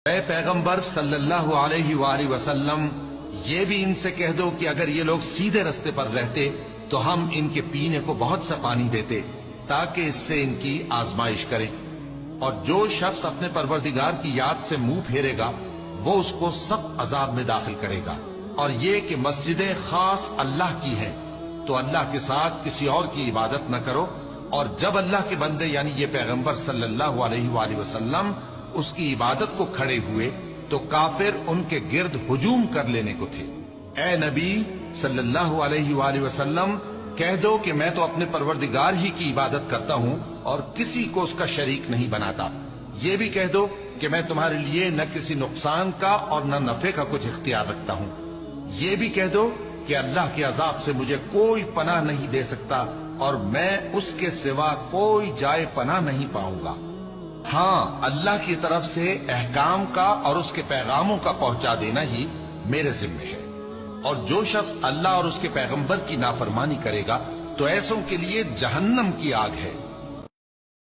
اے پیغمبر صلی اللہ علیہ وآلہ وسلم، یہ بھی ان سے کہہ دو کہ اگر یہ لوگ سیدھے رستے پر رہتے تو ہم ان کے پینے کو بہت سا پانی دیتے تاکہ اس سے ان کی آزمائش کریں، اور جو شخص اپنے پروردگار کی یاد سے منہ پھیرے گا وہ اس کو سخت عذاب میں داخل کرے گا۔ اور یہ کہ مسجدیں خاص اللہ کی ہیں تو اللہ کے ساتھ کسی اور کی عبادت نہ کرو، اور جب اللہ کے بندے یعنی یہ پیغمبر صلی اللہ علیہ وآلہ وسلم اس کی عبادت کو کھڑے ہوئے تو کافر ان کے گرد ہجوم کر لینے کو تھے۔ اے نبی صلی اللہ علیہ وآلہ وسلم، کہہ دو کہ میں تو اپنے پروردگار ہی کی عبادت کرتا ہوں اور کسی کو اس کا شریک نہیں بناتا۔ یہ بھی کہہ دو کہ میں تمہارے لیے نہ کسی نقصان کا اور نہ نفع کا کچھ اختیار رکھتا ہوں۔ یہ بھی کہہ دو کہ اللہ کے عذاب سے مجھے کوئی پناہ نہیں دے سکتا اور میں اس کے سوا کوئی جائے پناہ نہیں پاؤں گا۔ ہاں، اللہ کی طرف سے احکام کا اور اس کے پیغاموں کا پہنچا دینا ہی میرے ذمہ ہے، اور جو شخص اللہ اور اس کے پیغمبر کی نافرمانی کرے گا تو ایسوں کے لیے جہنم کی آگ ہے۔